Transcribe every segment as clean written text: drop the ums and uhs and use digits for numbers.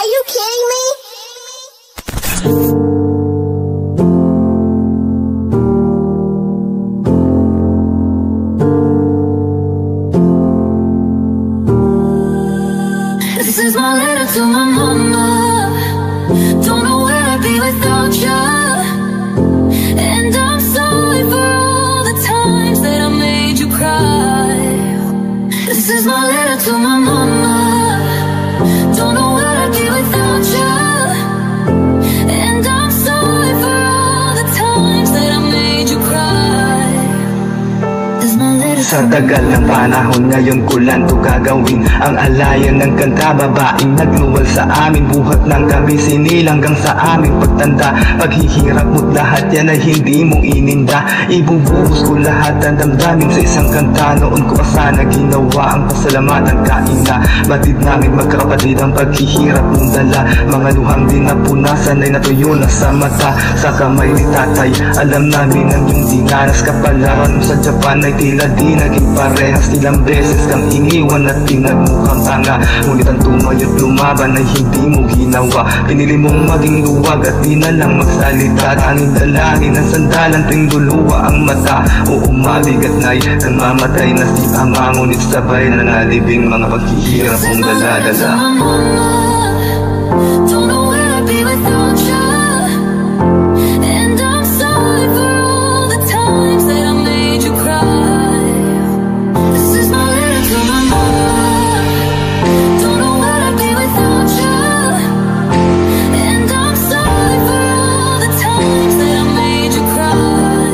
Are you kidding me? This is my letter to my mama. Don't know where I'd be without you. And I'm sorry for all the times that I made you cry. This is my letter to my mama. Don't know where I'd be without you. And I'm sorry for all the times that I made you cry. This is my letter to Sa tagal ng panahon ngayon ko lang to gagawin. Ang alayan ng kanta, babaeng nagluwal sa amin. Buhat ng gabi sinilang hanggang sa aming pagtanda. Paghihirap mo't lahat yan ay hindi mo ininda. Ibubuhos ko lahat ang damdamin sa isang kanta. Noon ko pa sana ginawa ang pasalamatan. Kain na batid namin magkakapatid ang paghihirap mong dala. Mga luhang din na punasan ay natuyo na sa mata. Sa kamay ni tatay, alam namin ang iyong dinanas. Kapalaran mo sa Japan ay tila di naging parehas. Ilang beses kang iniwan at pinagmukhang tanga. Ngunit ang tumayo't lumaban ay hindi mo ginawa. Pinili mong maging luwag at di na lang magsalita. Tanging dalangin ng sandalan tuwing luluwa ang mata. O umabigat na'y namamatay na si ama. Ngunit sabay na nalibing mga paghihirap mong daladala. Don't know where I'd be without you. And I'm sorry for all the times that I made you cry. This is my letter to my mama. Don't know where I'd be without you. And I'm sorry for all the times that I made you cry.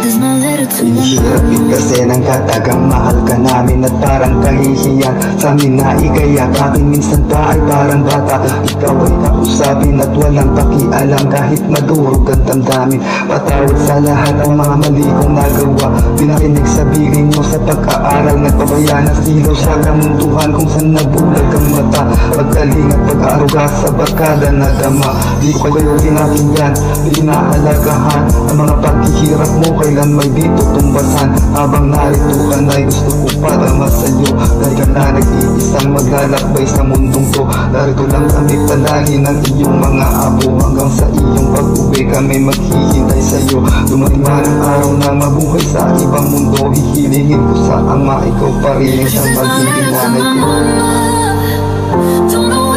This is my letter to my Hirapin kasi ng katagang mahal ka namin at parang kahihiyan sa amin na ikayakapin. Minsan pa ay parang bata, ikaw ay kausapin at walang pakialam kahit madurog ang damdamin. Patawad sa lahat ng mga mali kong nagawa. Pinakinig sa bilin mo sa pag-aaral, nagpabaya na silaw sa kamunduhan kung saan nabulag ang mata. Pagkaling at pag-aaruga sa barkada na dama. Di ko kayo pinakinggan, pinahalagahan ang mga paghihirap mo, kailan may dito tumbasan. Habang narito ka na'y gusto ko para masayo. Dahil ka na nag-iisang maglalakbay sa mundong to. Narito lang kami palagi ng iyong mga apo. Hanggang sa iyong pag-uwi kami maghihintay sa'yo. Dumating man ang araw na mabuhay sa ibang mundo. Hihilingin ko sa ama, ikaw pa rin ang magiging nanay ko. Don't know